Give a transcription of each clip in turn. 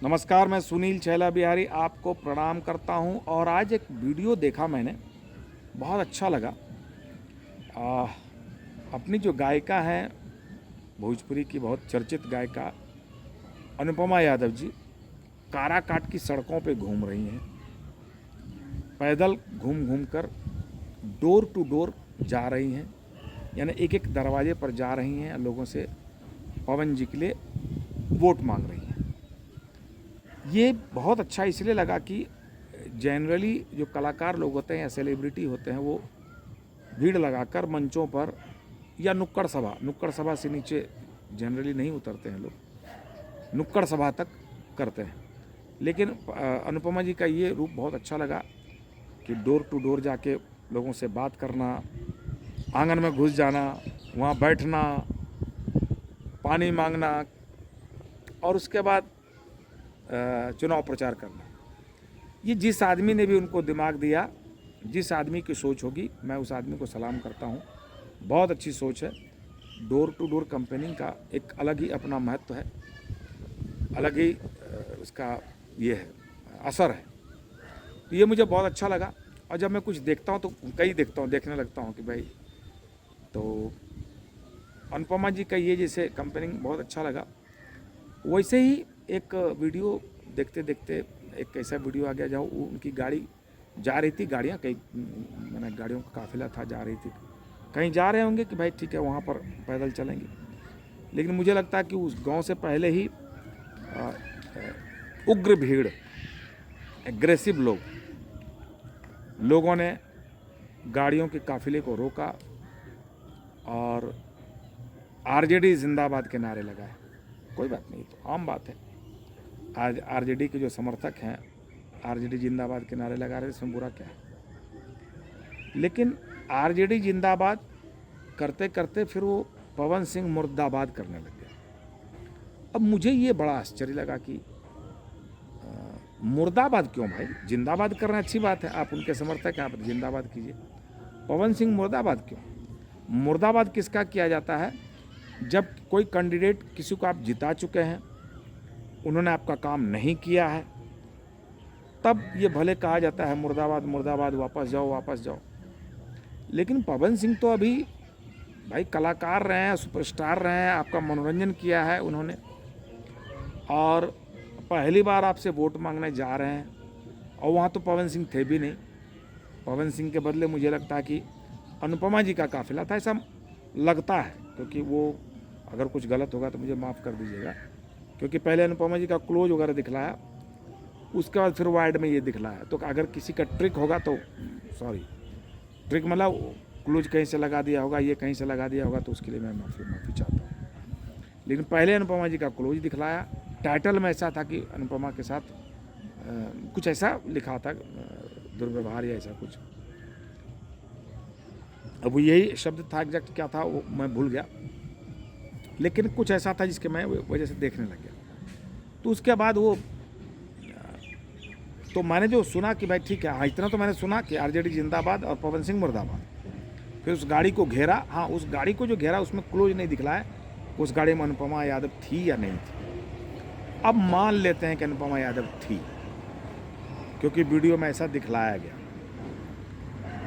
नमस्कार, मैं सुनील छैला बिहारी आपको प्रणाम करता हूं। और आज एक वीडियो देखा मैंने, बहुत अच्छा लगा। आ, अपनी जो गायिका हैं, भोजपुरी की बहुत चर्चित गायिका अनुपमा यादव जी काराकाट की सड़कों पे घूम रही हैं। पैदल घूम घूम कर डोर टू डोर जा रही हैं, यानी एक एक दरवाजे पर जा रही हैं, लोगों से पवन जी के लिए वोट मांग रही हैं। ये बहुत अच्छा इसलिए लगा कि जनरली जो कलाकार लोग होते हैं या सेलिब्रिटी होते हैं, वो भीड़ लगाकर मंचों पर या नुक्कड़ सभा से नीचे जनरली नहीं उतरते हैं लोग, नुक्कड़ सभा तक करते हैं। लेकिन अनुपमा जी का ये रूप बहुत अच्छा लगा कि डोर टू डोर जाके लोगों से बात करना, आंगन में घुस जाना, वहाँ बैठना, पानी मांगना और उसके बाद चुनाव प्रचार करना। ये जिस आदमी ने भी उनको दिमाग दिया, जिस आदमी की सोच होगी, मैं उस आदमी को सलाम करता हूँ। बहुत अच्छी सोच है। डोर टू डोर कैंपेनिंग का एक अलग ही अपना महत्व है, अलग ही उसका ये है, असर है। तो ये मुझे बहुत अच्छा लगा। और जब मैं कुछ देखता हूँ तो देखने लगता हूँ कि भाई, तो अनुपमा जी का ये जैसे कैंपेनिंग बहुत अच्छा लगा। वैसे ही एक वीडियो देखते देखते एक ऐसा वीडियो आ गया जहाँ उनकी गाड़ी जा रही थी, गाड़ियाँ कई मैंने गाड़ियों का काफिला था, जा रही थी, कहीं जा रहे होंगे कि भाई ठीक है वहाँ पर पैदल चलेंगे। लेकिन मुझे लगता है कि उस गांव से पहले ही उग्र भीड़, एग्रेसिव लोगों ने गाड़ियों के काफिले को रोका और आरजेडी जिंदाबाद के नारे लगाए। कोई बात नहीं, तो आम बात है। आज आरजेडी के जो समर्थक हैं, आरजेडी जिंदाबाद के नारे लगा रहे, इसमें बुरा क्या है। लेकिन आरजेडी जिंदाबाद करते करते फिर वो पवन सिंह मुर्दाबाद करने लग गए। अब मुझे ये बड़ा आश्चर्य लगा कि मुर्दाबाद क्यों भाई, जिंदाबाद करना अच्छी बात है, आप उनके समर्थक हैं, आप जिंदाबाद कीजिए। पवन सिंह मुर्दाबाद क्यों? मुर्दाबाद किसका किया जाता है? जब कोई कैंडिडेट, किसी को आप जिता चुके हैं, उन्होंने आपका काम नहीं किया है, तब ये भले कहा जाता है मुर्दाबाद मुर्दाबाद, वापस जाओ। लेकिन पवन सिंह तो अभी भाई कलाकार रहे हैं, सुपरस्टार रहे हैं, आपका मनोरंजन किया है उन्होंने, और पहली बार आपसे वोट मांगने जा रहे हैं। और वहाँ तो पवन सिंह थे भी नहीं। पवन सिंह के बदले मुझे लगता है कि अनुपमा जी का काफिला था, ऐसा लगता है। क्योंकि वो, अगर कुछ गलत होगा तो मुझे माफ़ कर दीजिएगा, क्योंकि पहले अनुपमा जी का क्लोज वगैरह दिखलाया, उसके बाद फिर वाइड में ये दिखलाया। तो अगर किसी का ट्रिक होगा तो सॉरी, ट्रिक मतलब क्लोज कहीं से लगा दिया होगा, ये कहीं से लगा दिया होगा, तो उसके लिए मैं माफ़ी चाहता हूँ। लेकिन पहले अनुपमा जी का क्लोज दिखलाया। टाइटल में ऐसा था कि अनुपमा के साथ कुछ ऐसा लिखा था, दुर्व्यवहार या ऐसा कुछ। अब वो यही शब्द था, एग्जैक्ट क्या था वो मैं भूल गया, लेकिन कुछ ऐसा था जिसके मैं वजह से देखने लग गया। तो उसके बाद वो, तो मैंने जो सुना कि भाई ठीक है, हाँ इतना तो मैंने सुना कि आरजेडी जिंदाबाद और पवन सिंह मुर्दाबाद। फिर उस गाड़ी को घेरा, हाँ उस गाड़ी को जो घेरा उसमें क्लोज नहीं दिखलाया, उस गाड़ी में अनुपमा यादव थी या नहीं थी। अब मान लेते हैं कि अनुपमा यादव थी, क्योंकि वीडियो में ऐसा दिखलाया गया।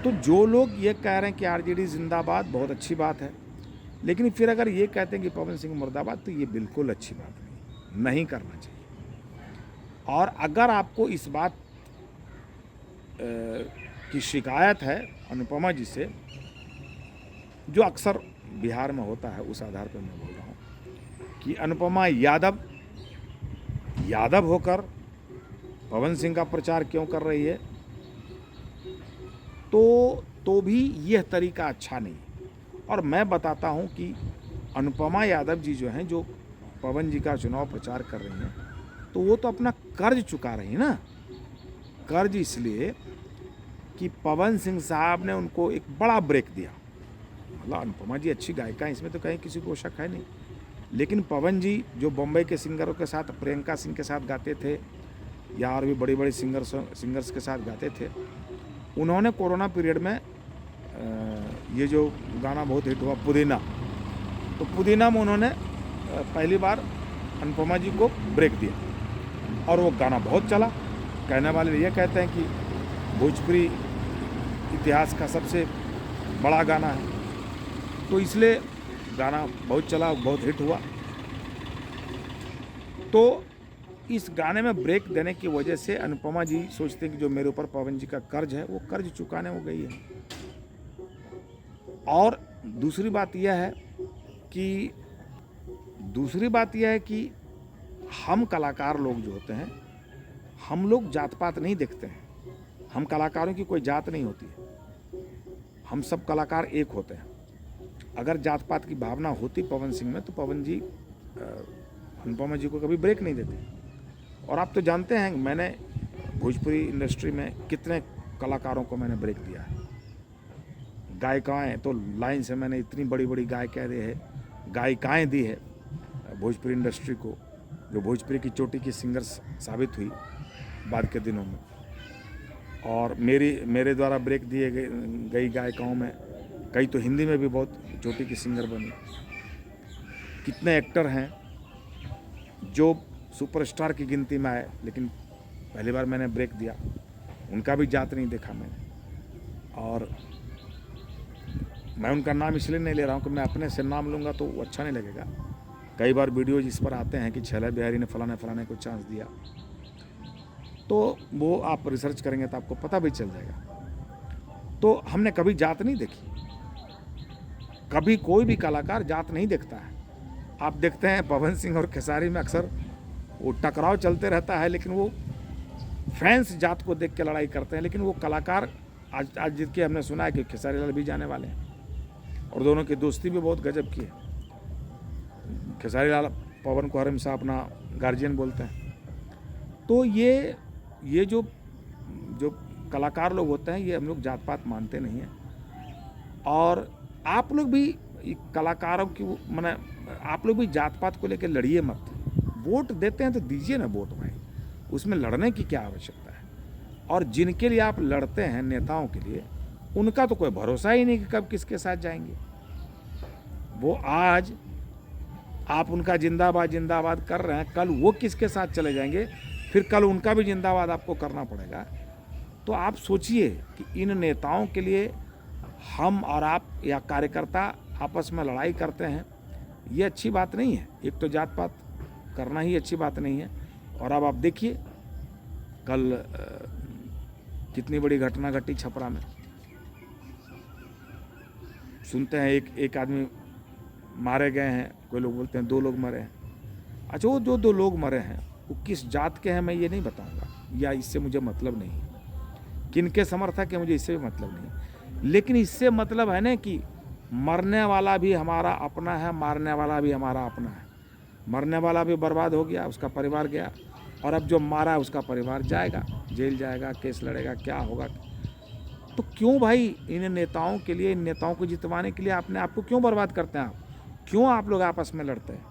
तो जो लोग ये कह रहे हैं कि आरजेडी जिंदाबाद, बहुत अच्छी बात है। लेकिन फिर अगर ये कहते हैं कि पवन सिंह मुर्दाबाद, तो ये बिल्कुल अच्छी बात नहीं करना चाहिए। और अगर आपको इस बात की शिकायत है अनुपमा जी से, जो अक्सर बिहार में होता है, उस आधार पर मैं बोल रहा हूँ कि अनुपमा यादव होकर पवन सिंह का प्रचार क्यों कर रही है, तो भी यह तरीका अच्छा नहीं। और मैं बताता हूं कि अनुपमा यादव जी जो हैं, जो पवन जी का चुनाव प्रचार कर रही हैं, तो वो तो अपना कर्ज चुका रही है ना। कर्ज इसलिए कि पवन सिंह साहब ने उनको एक बड़ा ब्रेक दिया। मतलब अनुपमा जी अच्छी गायिका हैं, इसमें तो कहीं किसी को शक है नहीं। लेकिन पवन जी जो बम्बई के सिंगरों के साथ, प्रियंका सिंह के साथ गाते थे, या और भी बड़े बड़े सिंगर्स के साथ गाते थे, उन्होंने कोरोना पीरियड में ये जो गाना बहुत हिट हुआ पुदीना, तो पुदीना में उन्होंने पहली बार अनुपमा जी को ब्रेक दिया। और वो गाना बहुत चला। कहने वाले ये कहते हैं कि भोजपुरी इतिहास का सबसे बड़ा गाना है, तो इसलिए गाना बहुत चला, बहुत हिट हुआ। तो इस गाने में ब्रेक देने की वजह से अनुपमा जी सोचते हैं कि जो मेरे ऊपर पवन जी का कर्ज है वो कर्ज चुकाने हो गई है। और दूसरी बात यह है कि हम कलाकार लोग जो होते हैं, हम लोग जात पात नहीं देखते हैं। हम कलाकारों की कोई जात नहीं होती है, हम सब कलाकार एक होते हैं। अगर जात पात की भावना होती पवन सिंह में तो पवन जी अनुपमा जी को कभी ब्रेक नहीं देते। और आप तो जानते हैं मैंने भोजपुरी इंडस्ट्री में कितने कलाकारों को मैंने ब्रेक दिया है। गायिकाएँ तो लाइन से मैंने इतनी बड़ी बड़ी गायिकाएँ दी है भोजपुरी इंडस्ट्री को, जो भोजपुरी की चोटी की सिंगर साबित हुई बाद के दिनों में। और मेरे द्वारा ब्रेक दिए गई गायिकाओं में कई तो हिंदी में भी बहुत चोटी की सिंगर बनी। कितने एक्टर हैं जो सुपरस्टार की गिनती में आए, लेकिन पहली बार मैंने ब्रेक दिया, उनका भी जात नहीं देखा मैंने। और मैं उनका नाम इसलिए नहीं ले रहा हूँ कि मैं अपने से नाम लूँगा तो वो अच्छा नहीं लगेगा। कई बार वीडियो जिस पर आते हैं कि छैला बिहारी ने फलाने को चांस दिया, तो वो आप रिसर्च करेंगे तो आपको पता भी चल जाएगा। तो हमने कभी जात नहीं देखी, कभी कोई भी कलाकार जात नहीं देखता है। आप देखते हैं पवन सिंह और खेसारी में अक्सर वो टकराव चलते रहता है, लेकिन वो फैंस जात को देख के लड़ाई करते हैं। लेकिन वो कलाकार आज जिसके हमने सुना है कि खेसारी लाल भी जाने वाले हैं, और दोनों की दोस्ती भी बहुत गजब की है। खेसारी लाल पवन को हमेशा अपना गार्जियन बोलते हैं। तो ये जो कलाकार लोग होते हैं, ये हम लोग जात पात मानते नहीं हैं। और आप लोग भी कलाकारों की माने आप लोग भी जात पात को लेकर लड़िए मत। वोट देते हैं तो दीजिए ना वोट भाई, उसमें लड़ने की क्या आवश्यकता है। और जिनके लिए आप लड़ते हैं नेताओं के लिए, उनका तो कोई भरोसा ही नहीं कि कब किसके साथ जाएंगे। वो आज आप उनका जिंदाबाद जिंदाबाद कर रहे हैं, कल वो किसके साथ चले जाएंगे, फिर कल उनका भी जिंदाबाद आपको करना पड़ेगा। तो आप सोचिए कि इन नेताओं के लिए हम और आप या कार्यकर्ता आपस में लड़ाई करते हैं, ये अच्छी बात नहीं है। एक तो जात पात करना ही अच्छी बात नहीं है। और अब आप देखिए कल कितनी बड़ी घटना घटी छपरा में। सुनते हैं एक आदमी मारे गए हैं, कोई लोग बोलते हैं 2 लोग मरे हैं। अच्छा, वो जो 2 लोग मरे हैं वो किस जात के हैं मैं ये नहीं बताऊंगा, या इससे मुझे मतलब नहीं, किनके समर्थक है मुझे इससे भी मतलब नहीं। लेकिन इससे मतलब है ना कि मरने वाला भी हमारा अपना है, मारने वाला भी हमारा अपना है। मरने वाला भी बर्बाद हो गया, उसका परिवार गया, और अब जो मारा है उसका परिवार जाएगा, जेल जाएगा, केस लड़ेगा, क्या होगा। तो क्यों भाई इन नेताओं के लिए, इन नेताओं को जितवाने के लिए अपने आप को क्यों बर्बाद करते हैं आप? क्यों आप लोग आपस में लड़ते हैं?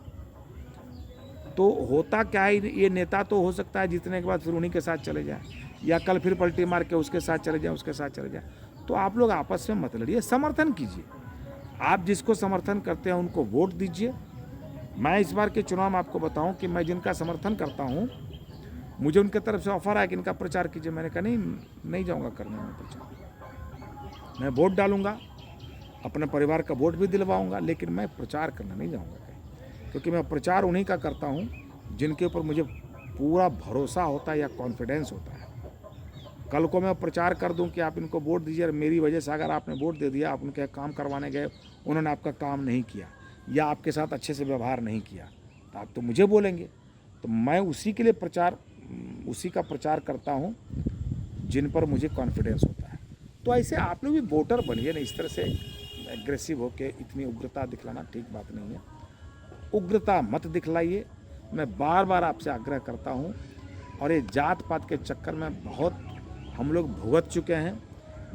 तो होता क्या है, ये नेता तो हो सकता है जीतने के बाद फिर उन्हीं के साथ चले जाए, या कल फिर पलटी मार के उसके साथ चले जाए, उसके साथ चले जाए। तो आप लोग आपस में मत लड़िए, समर्थन कीजिए। आप जिसको समर्थन करते हैं उनको वोट दीजिए। मैं इस बार के चुनाव में आपको बताऊं कि मैं जिनका समर्थन करता हूं, मुझे उनके तरफ से ऑफर आया कि इनका प्रचार कीजिए। मैंने कहा नहीं जाऊंगा करने में प्रचार। मैं वोट डालूंगा, अपने परिवार का वोट भी दिलवाऊंगा, लेकिन मैं प्रचार करने नहीं जाऊंगा कहीं, क्योंकि मैं प्रचार उन्हीं का करता हूं जिनके ऊपर मुझे पूरा भरोसा होता है या कॉन्फिडेंस होता है। कल को मैं प्रचार कर दूं कि आप इनको वोट दीजिए, और मेरी वजह से अगर आपने वोट दे दिया, आप उनके काम करवाने गए, उन्होंने आपका काम नहीं किया या आपके साथ अच्छे से व्यवहार नहीं किया, तो आप तो मुझे बोलेंगे। तो मैं उसी के लिए उसी का प्रचार करता हूं जिन पर मुझे कॉन्फिडेंस होता है। तो ऐसे आप लोग भी वोटर बनिए ना। इस तरह से एग्रेसिव होकर इतनी उग्रता दिखलाना ठीक बात नहीं है। उग्रता मत दिखलाइए, मैं बार बार आपसे आग्रह करता हूं। और ये जात पात के चक्कर में बहुत हम लोग भुगत चुके हैं,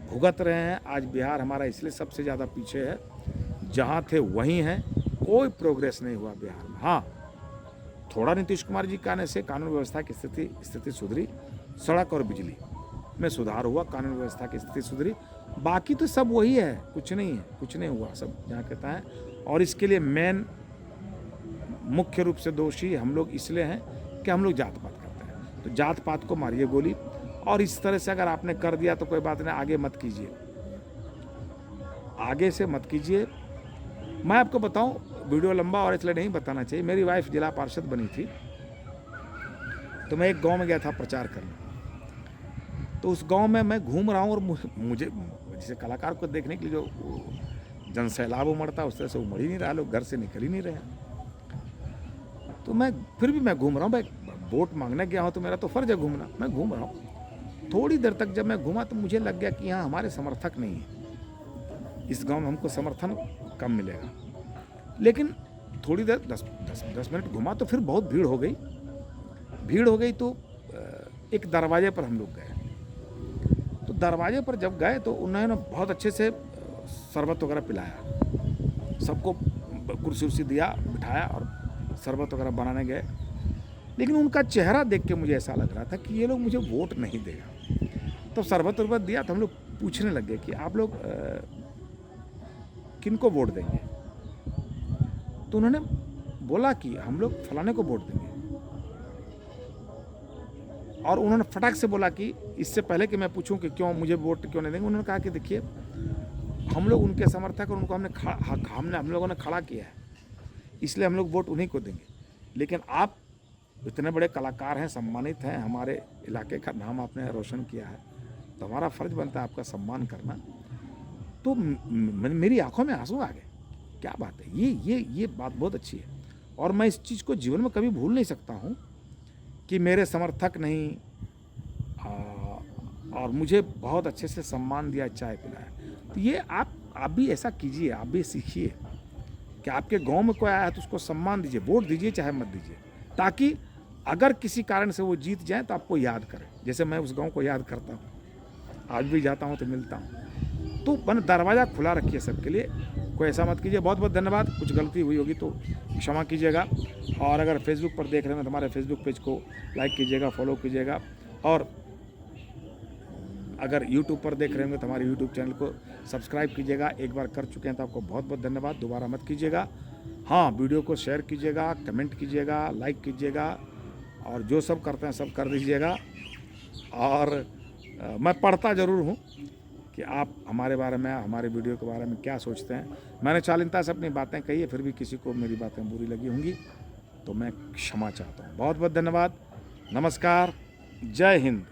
भुगत रहे हैं। आज बिहार हमारा इसलिए सबसे ज़्यादा पीछे है, जहाँ थे वहीं हैं, कोई प्रोग्रेस नहीं हुआ बिहार में। हाँ, थोड़ा नीतीश कुमार जी के आने से कानून व्यवस्था की स्थिति सुधरी, सड़क और बिजली में सुधार हुआ, कानून व्यवस्था की स्थिति सुधरी। बाकी तो सब वही है, कुछ नहीं है, कुछ नहीं हुआ, सब जहाँ कहता है। और इसके लिए मुख्य रूप से दोषी हम लोग इसलिए हैं कि हम लोग जात पात करते हैं। तो जात पात को मारिए गोली। और इस तरह से अगर आपने कर दिया तो कोई बात नहीं, आगे मत कीजिए, आगे से मत कीजिए। मैं आपको बताऊं, वीडियो लंबा और इसलिए नहीं बताना चाहिए। मेरी वाइफ जिला पार्षद बनी थी, तो मैं एक गांव में गया था प्रचार करने। तो उस गांव में मैं घूम रहा हूं और मुझे जैसे कलाकार को देखने के लिए जो जनसैलाब उमड़ता है उस तरह से उमड़ ही नहीं रहा, लोग घर से निकल ही नहीं रहे। तो मैं फिर भी मैं घूम रहा हूँ भाई, वोट मांगने गया हूँ तो मेरा तो फर्ज है घूमना। मैं घूम रहा हूँ, थोड़ी देर तक जब मैं घूमा तो मुझे लग गया कि यहाँ हमारे समर्थक नहीं है, इस गांव में हमको समर्थन कम मिलेगा। लेकिन थोड़ी देर 10 मिनट घुमा तो फिर बहुत भीड़ हो गई। तो एक दरवाजे पर हम लोग गए। तो दरवाजे पर जब गए तो उन्होंने बहुत अच्छे से शरबत वगैरह पिलाया, सबको कुर्सी उर्सी दिया, बिठाया और शरबत वगैरह बनाने गए। लेकिन उनका चेहरा देख के मुझे ऐसा लग रहा था कि ये लोग मुझे वोट नहीं देगा। तो शरबत वरबत दिया तो हम लोग पूछने लगे कि आप लोग किनको वोट देंगे। तो उन्होंने बोला कि हम लोग फलाने को वोट देंगे। और उन्होंने फटाक से बोला कि इससे पहले कि मैं पूछूं कि क्यों मुझे वोट क्यों नहीं देंगे, उन्होंने कहा कि देखिए हम लोग उनके समर्थक और उनको हम लोगों ने खड़ा किया है, इसलिए हम लोग वोट उन्हीं को देंगे। लेकिन आप इतने बड़े कलाकार हैं, सम्मानित हैं, हमारे इलाके का नाम आपने रोशन किया है, तो हमारा फ़र्ज़ बनता है आपका सम्मान करना। तो मेरी आंखों में आंसू आ गए। क्या बात है, ये बात बहुत अच्छी है। और मैं इस चीज़ को जीवन में कभी भूल नहीं सकता हूँ कि मेरे समर्थक नहीं और मुझे बहुत अच्छे से सम्मान दिया, चाय पिलाया। तो ये आप भी ऐसा कीजिए, आप भी सीखिए कि आपके गांव में कोई आया है तो उसको सम्मान दीजिए, वोट दीजिए चाहे मत दीजिए, ताकि अगर किसी कारण से वो जीत जाए तो आपको याद करें, जैसे मैं उस गांव को याद करता हूँ, आज भी जाता हूँ तो मिलता हूँ। तो दरवाज़ा खुला रखिए सबके लिए, कोई ऐसा मत कीजिए। बहुत बहुत धन्यवाद। कुछ गलती हुई होगी तो क्षमा कीजिएगा। और अगर फेसबुक पर देख रहे हैं तो हमारे फेसबुक पेज को लाइक कीजिएगा, फॉलो कीजिएगा। और अगर यूट्यूब पर देख रहे होंगे तो हमारे यूट्यूब चैनल को सब्सक्राइब कीजिएगा। एक बार कर चुके हैं तो आपको बहुत बहुत धन्यवाद, दोबारा मत कीजिएगा। हाँ, वीडियो को शेयर कीजिएगा, कमेंट कीजिएगा, लाइक कीजिएगा और जो सब करते हैं सब कर दीजिएगा। और मैं पढ़ता ज़रूर हूँ कि आप हमारे बारे में, हमारे वीडियो के बारे में क्या सोचते हैं। मैंने शालीनता से अपनी बातें कही है, फिर भी किसी को मेरी बातें बुरी लगी होंगी तो मैं क्षमा चाहता हूँ। बहुत बहुत धन्यवाद। नमस्कार। जय हिंद।